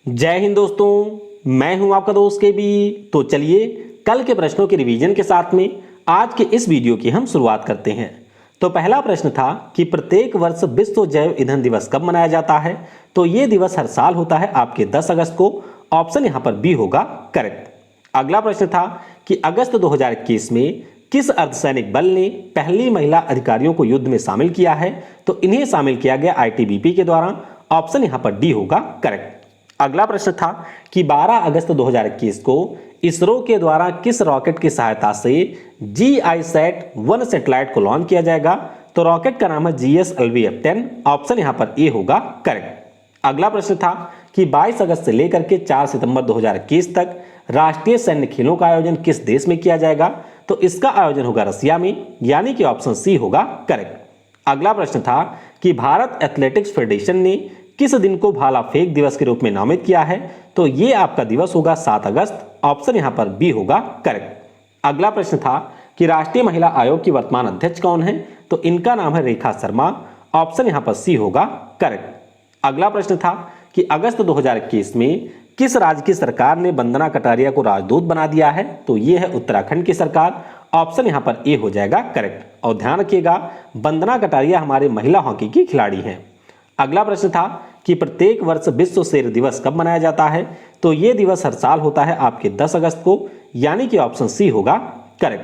जय हिंद दोस्तों, मैं हूं आपका दोस्त के बी। तो चलिए कल के प्रश्नों के रिवीजन के साथ में आज के इस वीडियो की हम शुरुआत करते हैं। तो पहला प्रश्न था कि प्रत्येक वर्ष विश्व जैव ईंधन दिवस कब मनाया जाता है। तो ये दिवस हर साल होता है आपके 10 अगस्त को। ऑप्शन यहां पर बी होगा करेक्ट। अगला प्रश्न था कि अगस्त 2021 में किस अर्धसैनिक बल ने पहली महिला अधिकारियों को युद्ध में शामिल किया है। तो इन्हें शामिल किया गया आईटीबीपी के द्वारा। ऑप्शन यहां पर डी होगा करेक्ट। अगला प्रश्न था कि 12 अगस्त 2021 को इसरो के द्वारा किस रॉकेट की सहायता से GISAT-1 सैटेलाइट को लॉन्च किया जाएगा। तो रॉकेट का नाम है GSLV-F10। ऑप्शन यहां पर ए होगा करेक्ट। अगला प्रश्न था कि 22 अगस्त से लेकर के 4 सितंबर 2021 तक राष्ट्रीय सैन्य खेलों का आयोजन किस देश में किया जाएगा। तो इसका आयोजन होगा रसिया में, यानी कि ऑप्शन सी होगा करेक्ट। अगला प्रश्न था कि भारत एथलेटिक्स फेडरेशन ने किस दिन को भाला फेंक दिवस के रूप में नामित किया है। तो ये आपका दिवस होगा 7 अगस्त। ऑप्शन यहां पर बी होगा करेक्ट। अगला प्रश्न था कि राष्ट्रीय महिला आयोग की वर्तमान अध्यक्ष कौन है। तो इनका नाम है रेखा शर्मा। ऑप्शन यहां पर सी होगा करेक्ट। अगला प्रश्न था कि अगस्त 2021 में किस राज्य की सरकार ने वंदना कटारिया को राजदूत बना दिया है। तो ये है उत्तराखंड की सरकार। ऑप्शन यहां पर ए हो जाएगा करेक्ट। और ध्यान रखिएगा, वंदना कटारिया हमारे महिला हॉकी की खिलाड़ी हैं। अगला प्रश्न था कि प्रत्येक वर्ष विश्व शेर दिवस कब मनाया जाता है। तो यह दिवस हर साल होता है आपके 10 अगस्त को, यानी कि ऑप्शन सी होगा करेक्ट।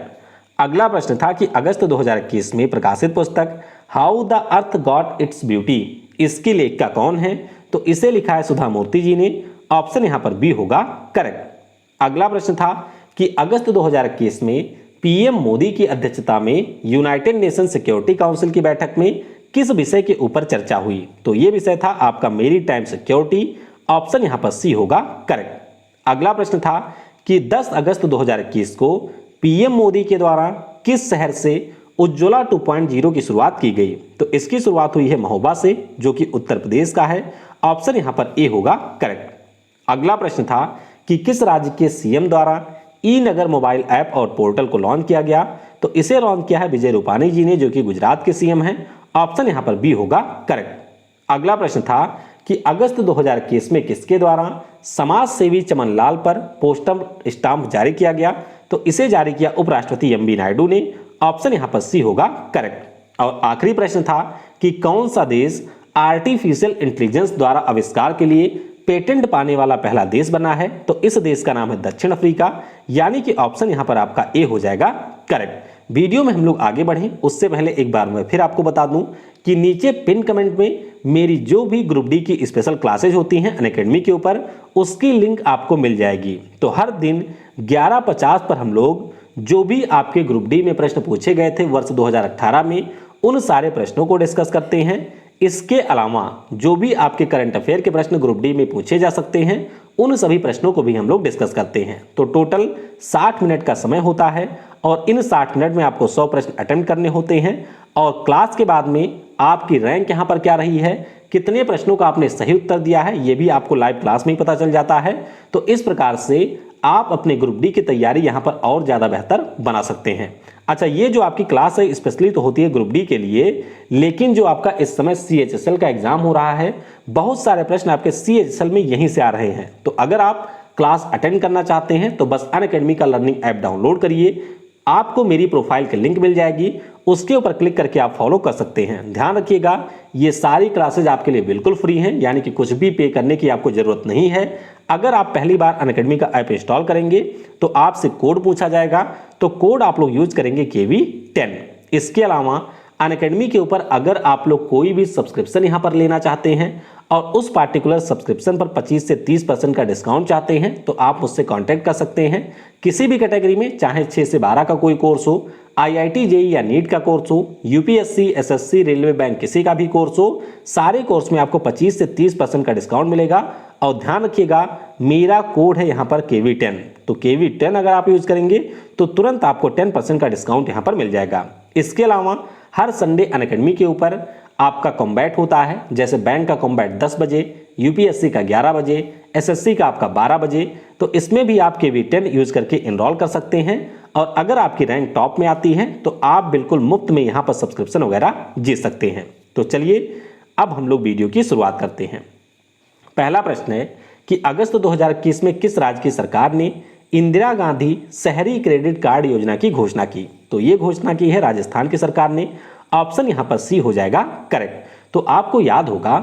अगला प्रश्न था कि अगस्त 2021 में प्रकाशित पुस्तक how the earth got its beauty, इसकी लेखिका कौन है। तो इसे लिखा है सुधा मूर्ति जी ने। ऑप्शन यहां पर बी होगा करेक्ट। अगला प्रश्न था कि अगस्त 2021 में पीएम मोदी की अध्यक्षता में यूनाइटेड नेशन सिक्योरिटी काउंसिल की बैठक में किस विषय के ऊपर चर्चा हुई। तो यह विषय था आपका मेरी टाइम सिक्योरिटी। ऑप्शन यहां पर सी होगा करेक्ट। अगला प्रश्न था कि 10 अगस्त 2021 को पीएम मोदी के द्वारा किस शहर से उज्ज्वला 2.0 की शुरुआत की गई। तो इसकी शुरुआत हुई है महोबा से, जो कि उत्तर प्रदेश का है। ऑप्शन यहां पर ए होगा करेक्ट। अगला प्रश्न था कि किस राज्य के सीएम द्वारा ई नगर मोबाइल ऐप और पोर्टल को लॉन्च किया गया। तो इसे लॉन्च किया है विजय रूपानी जी ने, जो कि गुजरात के सीएम हैं। ऑप्शन यहां पर बी होगा करेक्ट। अगला प्रश्न था कि अगस्त 2021 में किसके द्वारा समाज सेवी चमन लाल पर पोस्टल स्टाम्प जारी किया गया। तो इसे जारी किया उपराष्ट्रपति एमवी नायडू ने। ऑप्शन यहां पर सी होगा करेक्ट। और आखिरी प्रश्न था कि कौन सा देश आर्टिफिशियल इंटेलिजेंस द्वारा आविष्कार के लिए पेटेंट पाने वाला पहला देश बना है। तो इस देश का नाम है दक्षिण अफ्रीका, यानी कि ऑप्शन यहां पर आपका ए हो जाएगा करेक्ट। वीडियो में हम लोग आगे बढ़ें उससे पहले एक बार मैं फिर आपको बता दूं कि नीचे पिन कमेंट में मेरी जो भी ग्रुप डी की स्पेशल क्लासेज होती हैं अनअकैडमी के ऊपर, उसकी लिंक आपको मिल जाएगी। तो हर दिन 11:50 पर हम लोग जो भी आपके ग्रुप डी में प्रश्न पूछे गए थे वर्ष 2018 में, उन सारे प्रश्नों को डिस्कस करते हैं। इसके अलावा जो भी आपके करंट अफेयर के प्रश्न ग्रुप डी में पूछे जा सकते हैं, उन सभी प्रश्नों को भी हम लोग डिस्कस करते हैं। तो टोटल 60 मिनट का समय होता है और इन 60 मिनट में आपको 100 प्रश्न अटेम्प्ट करने होते हैं। और क्लास के बाद में आपकी रैंक यहां पर क्या रही है, कितने प्रश्नों का आपने सही उत्तर दिया है, यह भी आपको लाइव क्लास में ही पता चल जाता है। तो इस प्रकार से आप अपने ग्रुप डी की तैयारी यहां पर और ज्यादा बेहतर बना सकते हैं। अच्छा, ये जो आपकी क्लास है स्पेशली तो होती है ग्रुप डी के लिए, लेकिन जो आपका इस समय CHSL का एग्जाम हो रहा है, बहुत सारे प्रश्न आपके CHSL में यहीं से आ रहे हैं। तो अगर आप क्लास अटेंड करना चाहते हैं तो बस अनअकैडमी का लर्निंग ऐप डाउनलोड करिए। आपको मेरी प्रोफाइल की लिंक मिल जाएगी, उसके ऊपर क्लिक करके आप फॉलो कर सकते हैं। ध्यान रखिएगा, ये सारी क्लासेज आपके लिए बिल्कुल फ्री हैं, यानी कि कुछ भी पे करने की आपको जरूरत नहीं है। अगर आप पहली बार अनअकैडमी का ऐप इंस्टॉल करेंगे तो आपसे कोड पूछा जाएगा, तो कोड आप लोग यूज करेंगे KV10। इसके अलावा अनअकैडमी के ऊपर अगर आप लोग कोई भी सब्सक्रिप्शन यहां पर लेना चाहते हैं और उस पार्टिकुलर सब्सक्रिप्शन पर 25 से 30% का डिस्काउंट चाहते हैं, तो आप मुझसे कांटेक्ट कर सकते हैं। किसी भी कैटेगरी में, चाहे 6 से 12 का कोई कोर्स हो, IIT JEE या नीट का कोर्स हो, UPSC SSC रेलवे बैंक किसी का भी कोर्स हो, सारे कोर्स में आपको 25 से 30% का डिस्काउंट मिलेगा। और ध्यान रखिएगा, मेरा कोड है यहाँ पर KV10। तो KV10 अगर आप यूज करेंगे तो तुरंत आपको 10% का डिस्काउंट यहाँ पर मिल जाएगा। इसके अलावा हर संडे अनअकैडमी के ऊपर आपका कॉम्बैट होता है, जैसे बैंक का कॉम्बैट 10 बजे, UPSC का 11 बजे, SSC का आपका 12 बजे। तो इसमें भी आप KV10 यूज करके इनरोल कर सकते हैं। और अगर आपकी रैंक टॉप में आती है तो आप बिल्कुल मुफ्त में यहाँ पर सब्सक्रिप्शन वगैरह जीत सकते हैं। तो चलिए अब हम लोग वीडियो की शुरुआत करते हैं। पहला प्रश्न है कि अगस्त 2021 में किस राज्य की सरकार ने इंदिरा गांधी शहरी क्रेडिट कार्ड योजना की घोषणा की? तो ये घोषणा की है राजस्थान की सरकार ने। ऑप्शन यहां पर सी हो जाएगा करेक्ट। तो आपको याद होगा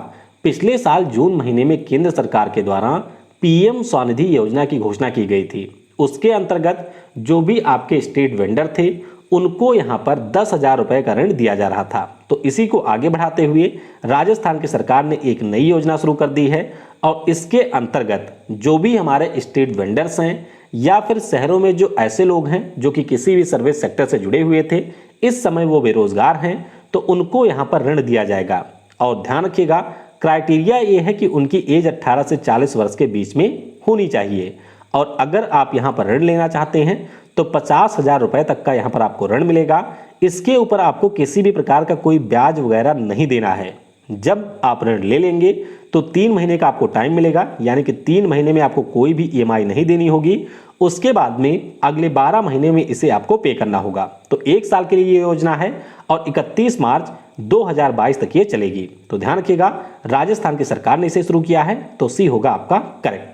पिछले साल जून महीने में केंद्र सरकार के द्वारा पीएम स्वनिधि योजना की घोषणा की गई थी। उसके अंतर्गत जो भी आपके स्ट्रीट वेंडर थे उनको यहां पर 10,000 रुपए का ऋण दिया जा रहा था। तो इसी को आगे बढ़ाते हुए राजस्थान की सरकार ने एक नई योजना शुरू कर दी है और इसके अंतर्गत जो भी हमारे स्ट्रीट वेंडर्स हैं या फिर शहरों में जो ऐसे लोग हैं जो कि किसी भी सर्विस सेक्टर से जुड़े हुए थे, इस समय वो बेरोजगार हैं, तो उनको यहां पर ऋण दिया जाएगा। और ध्यान रखिएगा क्राइटेरिया ये है कि उनकी एज 18 से 40 वर्ष के बीच में होनी चाहिए। और अगर आप यहां पर ऋण लेना चाहते हैं तो 50,000 रुपए तक का यहां पर आपको ऋण मिलेगा। इसके ऊपर आपको किसी भी प्रकार का कोई ब्याज वगैरह नहीं देना है। जब आप ऋण ले लेंगे तो 3 महीने का आपको टाइम मिलेगा, यानी कि 3 महीने में आपको कोई भी ईएमआई नहीं देनी होगी। उसके बाद में अगले 12 महीने में इसे आपको पे करना होगा। तो 1 साल के लिए ये योजना है और 31 मार्च 2022 तक ये चलेगी। तो ध्यान रखिएगा राजस्थान की सरकार ने इसे शुरू किया है, तो सी होगा आपका करेक्ट।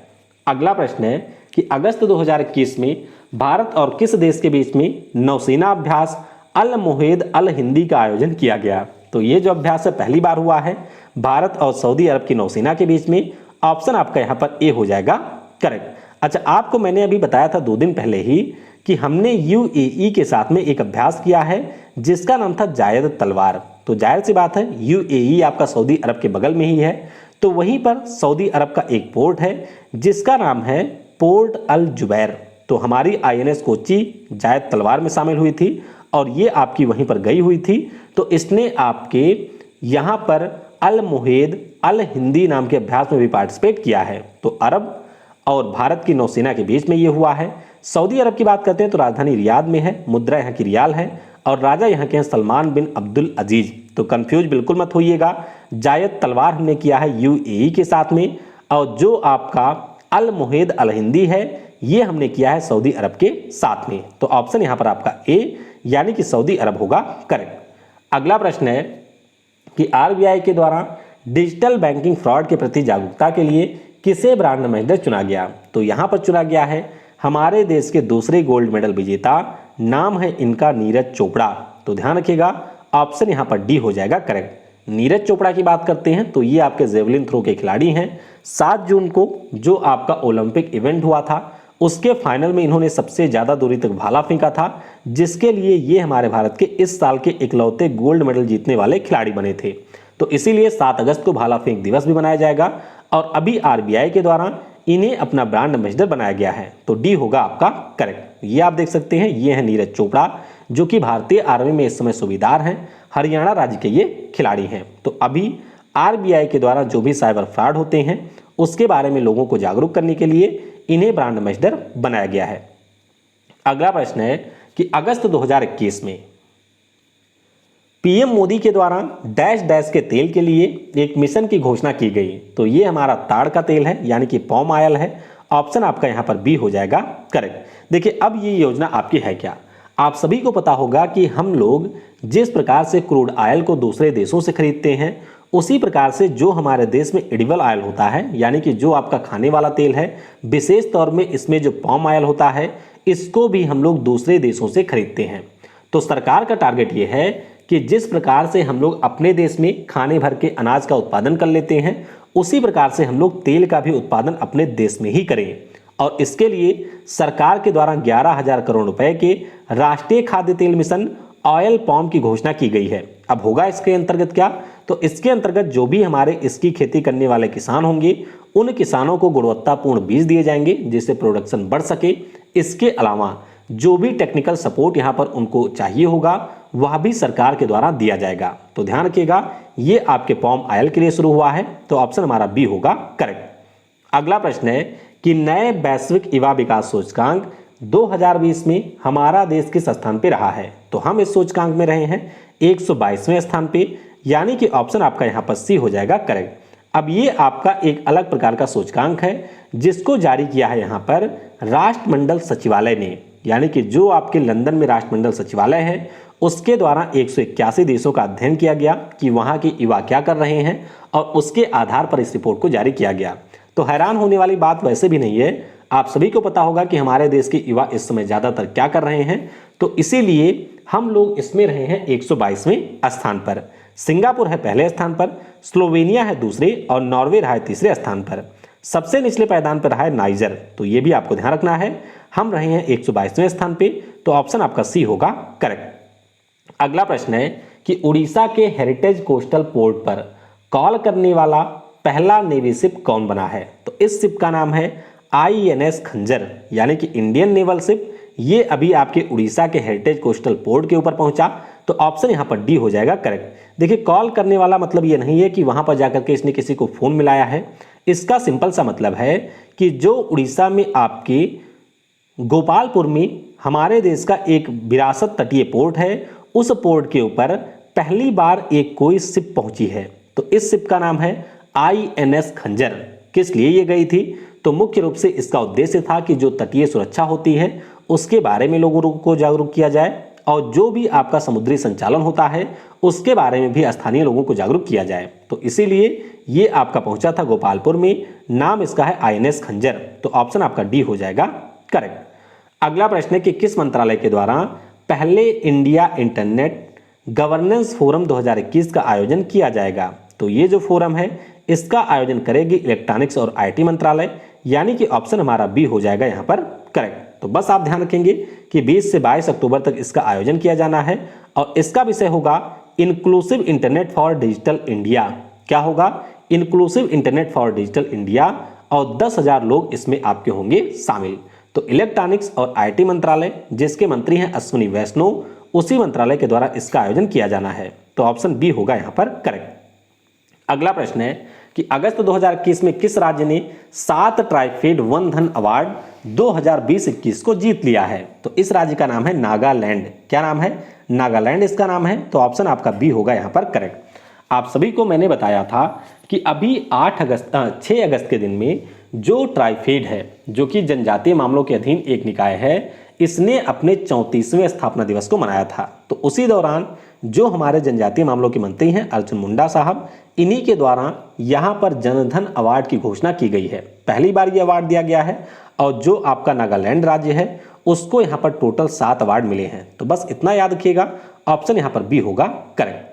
अगला प्रश्न है कि अगस्त 2021 में भारत और किस देश के बीच में नौसेना अभ्यास अल मुहेद अल हिंदी का आयोजन किया गया? तो ये जो अभ्यास है पहली बार हुआ है भारत और सऊदी अरब की नौसेना के बीच में। ऑप्शन आपका यहाँ पर ए हो जाएगा करेक्ट। अच्छा, आपको मैंने अभी बताया था 2 दिन पहले ही कि हमने यूएई के साथ में एक अभ्यास किया है जिसका नाम था जायद तलवार। तो जाहिर सी बात है यूएई आपका सऊदी अरब के बगल में ही है, तो वहीं पर सऊदी अरब का एक पोर्ट है जिसका नाम है पोर्ट अल जुबैर। तो हमारी आईएनएस कोच्चि जायद तलवार में शामिल हुई थी और ये आपकी वहीं पर गई हुई थी। तो इसने आपके यहाँ पर अल मुहेद अल हिंदी नाम के अभ्यास में भी पार्टिसिपेट किया है। तो अरब और भारत की नौसेना के बीच में ये हुआ है। सऊदी अरब की बात करते हैं तो राजधानी रियाद में है, मुद्रा यहाँ की रियाल है और राजा यहाँ के हैं सलमान बिन अब्दुल अजीज। तो कंफ्यूज बिल्कुल मत होइएगा, जायद तलवार हमने किया है यूएई के साथ में और जो आपका अल मुहेद अल हिंदी है ये हमने किया है सऊदी अरब के साथ में। तो ऑप्शन यहाँ पर आपका ए यानी कि सऊदी अरब होगा करेक्ट। अगला प्रश्न है कि आरबीआई के द्वारा डिजिटल बैंकिंग फ्रॉड के प्रति जागरूकता के लिए किसे ब्रांड एम्बेसडर चुना गया? तो यहाँ पर चुना गया है हमारे देश के दूसरे गोल्ड मेडल विजेता, नाम है इनका नीरज चोपड़ा। तो ध्यान रखिएगा ऑप्शन यहाँ पर डी हो जाएगा करेक्ट। नीरज चोपड़ा की बात करते हैं तो ये आपके जेवलिन थ्रो के खिलाड़ी हैं। 7 जून को जो आपका ओलंपिक इवेंट हुआ था उसके फाइनल में इन्होंने सबसे ज़्यादा दूरी तक भाला फेंका था, जिसके लिए ये हमारे भारत के इस साल के इकलौते गोल्ड मेडल जीतने वाले खिलाड़ी बने थे। तो इसीलिए 7 अगस्त को भाला फेंक दिवस भी मनाया जाएगा और अभी आरबीआई के द्वारा इन्हें अपना ब्रांड एम्बेसडर बनाया गया है। तो डी होगा आपका करेक्ट। ये आप देख सकते हैं ये है नीरज चोपड़ा जो कि भारतीय आर्मी में इस समय सूबेदार हैं, हरियाणा राज्य के ये खिलाड़ी हैं। तो अभी आरबीआई के द्वारा जो भी साइबर फ्रॉड होते हैं उसके बारे में लोगों को जागरूक करने के लिए इन्हें ब्रांड एम्बेसडर बनाया गया है। अगला प्रश्न है कि अगस्त 2021 में पीएम मोदी के द्वारा डैश डैश के तेल के लिए एक मिशन की घोषणा की गई। तो ये हमारा ताड़ का तेल है यानी कि पॉम ऑयल है। ऑप्शन आपका यहाँ पर बी हो जाएगा करेक्ट। देखिए अब ये योजना आपकी है क्या? आप सभी को पता होगा कि हम लोग जिस प्रकार से क्रूड ऑयल को दूसरे देशों से खरीदते हैं उसी प्रकार से जो हमारे देश में एडिबल ऑयल होता है यानी कि जो आपका खाने वाला तेल है, विशेष तौर में इसमें जो पॉम ऑयल होता है इसको भी हम लोग दूसरे देशों से खरीदते हैं। तो सरकार का टारगेट ये है कि जिस प्रकार से हम लोग अपने देश में खाने भर के अनाज का उत्पादन कर लेते हैं उसी प्रकार से हम लोग तेल का भी उत्पादन अपने देश में ही करें। और इसके लिए सरकार के द्वारा 11,000 करोड़ रुपए के राष्ट्रीय खाद्य तेल मिशन ऑयल पॉम की घोषणा की गई है। अब होगा इसके अंतर्गत क्या? तो इसके अंतर्गत जो भी हमारे इसकी खेती करने वाले किसान होंगे उन किसानों को गुणवत्तापूर्ण बीज दिए जाएंगे जिससे प्रोडक्शन बढ़ सके। इसके अलावा जो भी टेक्निकल सपोर्ट यहाँ पर उनको चाहिए होगा वह भी सरकार के द्वारा दिया जाएगा। तो ध्यान रखिएगा ये आपके पॉम ऑयल के लिए शुरू हुआ है। तो ऑप्शन हमारा बी होगा करेक्ट। अगला प्रश्न है कि नए वैश्विक युवा विकास सूचकांक 2020 में हमारा देश किस स्थान पे रहा है? तो हम इस सूचकांक में रहे हैं 122वें स्थान पे, यानी कि ऑप्शन आपका यहाँ पर सी हो जाएगा करेक्ट। अब ये आपका एक अलग प्रकार का सूचकांक है जिसको जारी किया है यहाँ पर राष्ट्रमंडल सचिवालय ने, यानी कि जो आपके लंदन में राष्ट्रमंडल सचिवालय है उसके द्वारा 181 देशों का अध्ययन किया गया कि वहाँ के युवा क्या कर रहे हैं और उसके आधार पर इस रिपोर्ट को जारी किया गया। तो हैरान होने वाली बात वैसे भी नहीं है। आप सभी को पता होगा कि हमारे देश के युवा इस समय ज्यादातर क्या कर रहे हैं, तो इसीलिए हम लोग इसमें रहे हैं 122वें स्थान पर। सिंगापुर है पहले स्थान पर, स्लोवेनिया है दूसरे और नॉर्वे रहा है तीसरे स्थान पर। सबसे निचले पायदान पर रहा है नाइजर, तो ये भी आपको ध्यान रखना है। हम रहे हैं 122वें स्थान पे, तो ऑप्शन आपका सी होगा करेक्ट। अगला प्रश्न है कि उड़ीसा के हेरिटेज कोस्टल पोर्ट पर कॉल करने वाला पहला नेवी शिप कौन बना है? तो इस शिप का नाम है INS खंजर, यानी कि इंडियन नेवल शिप। ये अभी आपके उड़ीसा के हेरिटेज कोस्टल पोर्ट के ऊपर पहुंचा, तो ऑप्शन यहां पर डी हो जाएगा करेक्ट। देखिए, कॉल करने वाला मतलब ये नहीं है कि वहां पर जाकर के इसने किसी को फोन मिलाया है। इसका सिंपल सा मतलब है कि जो उड़ीसा में आपके गोपालपुर में हमारे देश का एक विरासत तटीय पोर्ट है, उस पोर्ट के ऊपर पहली बार एक कोई शिप पहुंची है। तो इस शिप का नाम है INS खंजर। किस लिए ये गई थी? तो मुख्य रूप से इसका उद्देश्य था कि जो तटीय सुरक्षा होती है उसके बारे में लोगों को जागरूक किया जाए, और जो भी आपका समुद्री संचालन होता है उसके बारे में भी स्थानीय लोगों को जागरूक किया जाए। तो इसीलिए ये आपका पहुंचा था गोपालपुर में। नाम इसका है INS खंजर, तो ऑप्शन आपका डी हो जाएगा करेक्ट। अगला प्रश्न है कि किस मंत्रालय के द्वारा पहले इंडिया इंटरनेट गवर्नेंस फोरम 2021 का आयोजन किया जाएगा? तो ये जो फोरम है इसका आयोजन करेगी इलेक्ट्रॉनिक्स और IT मंत्रालय, यानी कि ऑप्शन हमारा बी हो जाएगा यहां पर करेक्ट। तो बस आप ध्यान रखेंगे कि 20 से 22 अक्टूबर तक इसका आयोजन किया जाना है, और इसका विषय होगा inclusive internet for digital India. क्या होगा? Inclusive internet for digital India, और 10,000 लोग इसमें आपके होंगे शामिल। तो इलेक्ट्रॉनिक्स और IT मंत्रालय, जिसके मंत्री हैं अश्विनी वैष्णव, उसी मंत्रालय के द्वारा इसका आयोजन किया जाना है। तो ऑप्शन बी होगा यहां पर करेक्ट। अगला प्रश्न है कि अगस्त 2021 में किस राज्य ने 7 ट्राइफेड वन धन अवार्ड 2020-21 को जीत लिया है? तो इस राज्य का नाम है नागालैंड। क्या नाम है? नागालैंड इसका नाम है। तो ऑप्शन आपका बी होगा यहां पर करेक्ट। आप सभी को मैंने बताया था कि अभी 6 अगस्त के दिन में जो ट्राइफेड है, जो कि जनजातीय मामलों के अधीन एक निकाय है, इसने अपने 34वें स्थापना दिवस को मनाया था। तो उसी दौरान जो हमारे जनजातीय मामलों के मंत्री हैं अर्जुन मुंडा साहब, इन्हीं के द्वारा यहां पर जनधन अवार्ड की घोषणा की गई है। पहली बार ये अवार्ड दिया गया है, और जो आपका नागालैंड राज्य है उसको यहां पर टोटल 7 अवार्ड मिले हैं। तो बस इतना याद रखिएगा, ऑप्शन यहां पर बी होगा करेक्ट।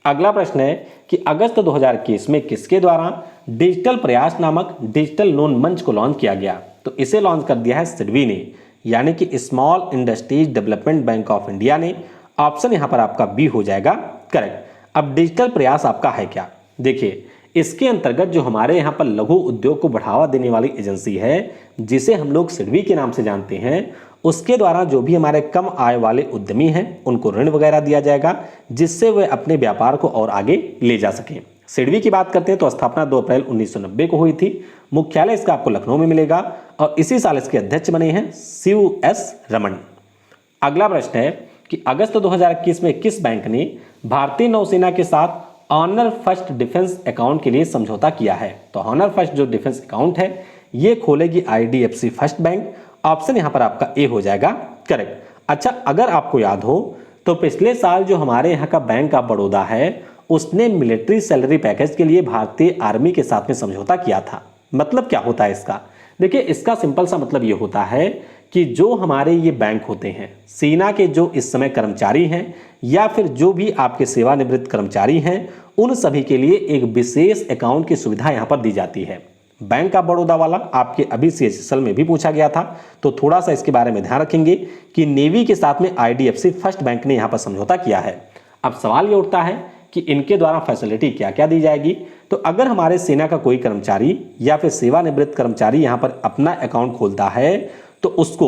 अगला प्रश्न है कि अगस्त 2021 में किसके द्वारा डिजिटल प्रयास नामक डिजिटल लोन मंच को लॉन्च किया गया? तो इसे लॉन्च कर दिया है सिडबी ने, यानी कि small industries development bank of India ने। ऑप्शन यहां पर आपका बी हो जाएगा करेक्ट। अब डिजिटल प्रयास आपका है क्या? देखिए, इसके अंतर्गत जो हमारे यहाँ पर लघु उद्योग को बढ़ावा देने वाली एजेंसी है, जिसे हम लोग सिडबी के नाम से जानते हैं, उसके द्वारा जो भी हमारे कम आय वाले उद्यमी हैं उनको ऋण वगैरह दिया जाएगा, जिससे वे अपने व्यापार को और आगे ले जा सकें। सिडबी की बात करते हैं तो स्थापना 2 अप्रैल 1990 को हुई थी। मुख्यालय इसका आपको लखनऊ में मिलेगा, और इसी साल इसके अध्यक्ष बने हैं शिव एस रमन। अगला प्रश्न है कि अगस्त 2021 में किस बैंक ने भारतीय नौसेना के साथ ऑनर फर्स्ट डिफेंस अकाउंट के लिए समझौता किया है? तो ऑनर फर्स्ट जो डिफेंस अकाउंट है ये खोलेगी IDFC फर्स्ट बैंक। ऑप्शन यहां पर आपका ए हो जाएगा करेक्ट। अच्छा, अगर आपको याद हो तो पिछले साल जो हमारे यहाँ का बैंक ऑफ बड़ौदा है उसने मिलिट्री सैलरी पैकेज के लिए भारतीय आर्मी के साथ में समझौता किया था। मतलब क्या होता है इसका? देखिए, इसका सिंपल सा मतलब ये होता है कि जो हमारे ये बैंक होते हैं, सेना के जो इस समय कर्मचारी हैं या फिर जो भी आपके सेवानिवृत्त कर्मचारी हैं, उन सभी के लिए एक विशेष अकाउंट की सुविधा यहां पर दी जाती है। बैंक ऑफ बड़ौदा वाला आपके अभी CHSL में भी पूछा गया था, तो थोड़ा सा इसके बारे में ध्यान रखेंगे कि नेवी के साथ में IDFC फर्स्ट बैंक ने यहां पर समझौता किया है। अब सवाल ये उठता है कि इनके द्वारा फैसिलिटी क्या क्या दी जाएगी। तो अगर हमारे सेना का कोई कर्मचारी या फिर सेवानिवृत्त कर्मचारी यहां पर अपना अकाउंट खोलता है तो उसको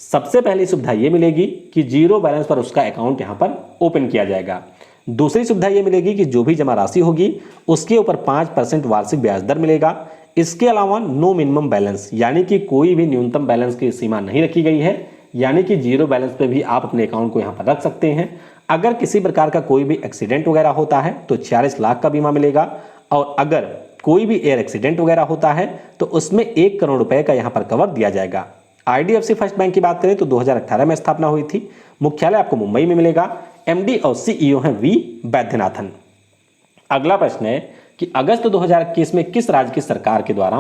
सबसे पहली सुविधा ये मिलेगी कि 0 बैलेंस पर उसका अकाउंट यहां पर ओपन किया जाएगा। दूसरी सुविधा ये मिलेगी कि जो भी जमा राशि होगी उसके ऊपर 5% वार्षिक ब्याज दर मिलेगा। इसके अलावा नो मिनिमम बैलेंस, यानी कि कोई भी न्यूनतम बैलेंस की सीमा नहीं रखी गई है, यानी कि 0 बैलेंस पे भी आप अपने अकाउंट को यहां पर रख सकते हैं। अगर किसी प्रकार का कोई भी एक्सीडेंट वगैरह होता है तो 46 लाख का बीमा मिलेगा, और अगर कोई भी एयर एक्सीडेंट वगैरह होता है तो उसमें 1 करोड़ रुपए का यहां पर कवर दिया जाएगा। IDFC फर्स्ट बैंक की बात करें तो 2018 में स्थापना हुई थी। मुख्यालय आपको मुंबई में मिलेगा। MD और CEO हैं V वैद्यनाथन। अगला प्रश्न है कि अगस्त 2021 में किस राज्य की सरकार के द्वारा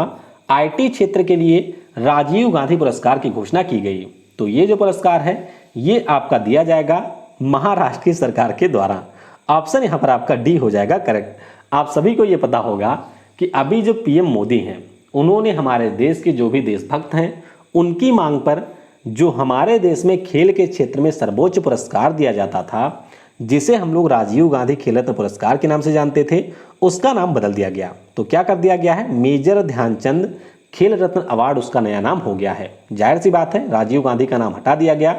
आईटी क्षेत्र के लिए राजीव गांधी पुरस्कार की घोषणा की गई। तो ये जो पुरस्कार है ये आपका दिया जाएगा महाराष्ट्र की सरकार के द्वारा। ऑप्शन यहां पर आपका डी हो जाएगा करेक्ट। आप सभी को ये पता होगा कि अभी जो पीएम मोदी हैं उन्होंने हमारे देश के जो भी देशभक्त हैं उनकी मांग पर जो हमारे देश में खेल के क्षेत्र में सर्वोच्च पुरस्कार दिया जाता था, जिसे हम लोग राजीव गांधी खेल रत्न पुरस्कार के नाम से जानते थे, उसका नाम बदल दिया गया। तो क्या कर दिया गया है, मेजर ध्यानचंद खेल रत्न अवार्ड उसका नया नाम हो गया है। जाहिर सी बात है राजीव गांधी का नाम हटा दिया गया।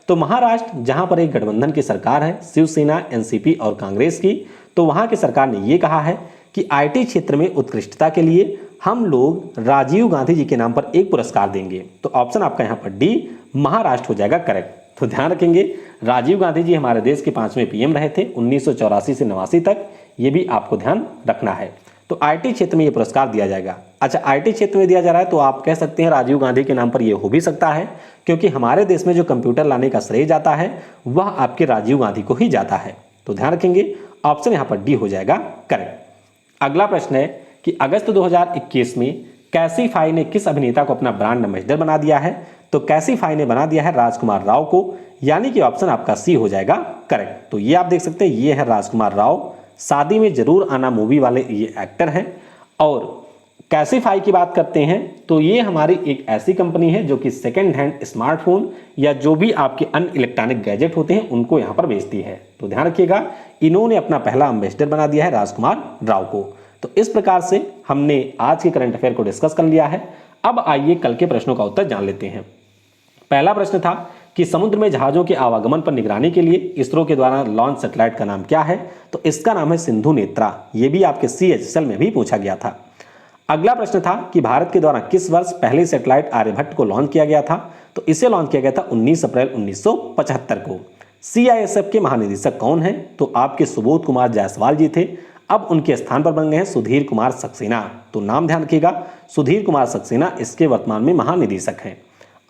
तो महाराष्ट्र जहां पर एक गठबंधन की सरकार है, शिवसेना, एनसीपी और कांग्रेस की, तो वहां की सरकार ने यह कहा है कि आईटी क्षेत्र में उत्कृष्टता के लिए हम लोग राजीव गांधी जी के नाम पर एक पुरस्कार देंगे। तो ऑप्शन आपका यहां पर डी महाराष्ट्र हो जाएगा करेक्ट। तो ध्यान रखेंगे राजीव गांधी जी हमारे देश के 5वें पीएम रहे थे 1984 से 89 तक, ये भी आपको ध्यान रखना है। तो आईटी क्षेत्र में ये पुरस्कार दिया जाएगा। अच्छा, आईटी क्षेत्र में दिया जा रहा है तो आप कह सकते हैं राजीव गांधी के नाम पर ये हो भी सकता है, क्योंकि हमारे देश में जो कंप्यूटर लाने का श्रेय जाता है वह आपके राजीव गांधी को ही जाता है। तो ध्यान रखेंगे ऑप्शन यहां पर डी हो जाएगा करेक्ट। अगला प्रश्न है कि अगस्त 2021 में कैसीफाई ने किस अभिनेता को अपना ब्रांड एम्बेसडर बना दिया है। तो कैसीफाई ने बना दिया है राजकुमार राव को, यानी कि ऑप्शन आपका सी हो जाएगा करेक्ट। तो ये आप देख सकते हैं ये है राजकुमार राव, शादी में जरूर आना मूवी वाले ये एक्टर हैं। और कैसीफाई की बात करते हैं तो ये हमारी एक ऐसी कंपनी है जो कि सेकेंड हैंड स्मार्टफोन या जो भी आपके अन्य इलेक्ट्रॉनिक गैजेट होते हैं उनको यहाँ पर बेचती है। तो ध्यान रखिएगा इन्होंने अपना पहला एम्बेसडर बना दिया है राजकुमार राव को। तो इस प्रकार से हमने आज के करंट अफेयर को डिस्कस कर लिया है। अब आइए कल के प्रश्नों का उत्तर जान लेते हैं। पहला प्रश्न था कि समुद्र में जहाजों के आवागमन पर निगरानी के लिए इसरो के द्वारा लॉन्च सैटेलाइट का नाम क्या है। तो इसका नाम है सिंधु नेत्रा। ये भी आपके CHSL में भी पूछा गया था। अगला प्रश्न था कि भारत के द्वारा किस वर्ष पहले सैटेलाइट आर्यभट्ट को लॉन्च किया गया था। तो इसे लॉन्च किया गया था 19 अप्रैल 1975 को। CISF के महानिदेशक कौन हैं। तो आपके सुबोध कुमार जायसवाल जी थे, अब उनके स्थान पर बन गए हैं सुधीर कुमार सक्सेना। तो नाम ध्यान रखिएगा सुधीर कुमार सक्सेना इसके वर्तमान में महानिदेशक हैं।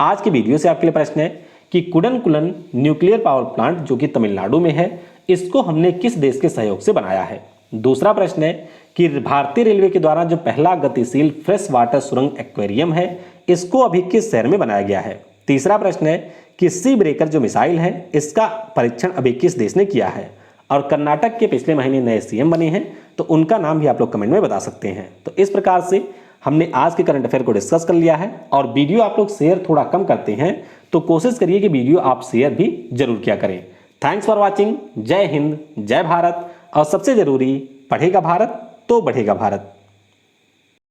आज के वीडियो से आपके लिए प्रश्न है कि कुडनकुलन न्यूक्लियर पावर प्लांट जो कि तमिलनाडु में है, इसको हमने किस देश के सहयोग से बनाया है। दूसरा प्रश्न है कि भारतीय रेलवे के द्वारा जो पहला गतिशील फ्रेश वाटर सुरंग एक्वेरियम है, इसको अभी किस शहर में बनाया गया है। तीसरा प्रश्न है कि सी ब्रेकर जो मिसाइल है इसका परीक्षण अभी किस देश ने किया है। और कर्नाटक के पिछले महीने नए CM बने हैं, तो उनका नाम भी आप लोग कमेंट में बता सकते हैं। तो इस प्रकार से हमने आज के करंट अफेयर को डिस्कस कर लिया है। और वीडियो आप लोग शेयर थोड़ा कम करते हैं तो कोशिश करिए कि वीडियो आप शेयर भी जरूर किया करें। Thanks for watching. जय हिंद, जय भारत। और सबसे जरूरी, पढ़ेगा भारत तो बढ़ेगा भारत।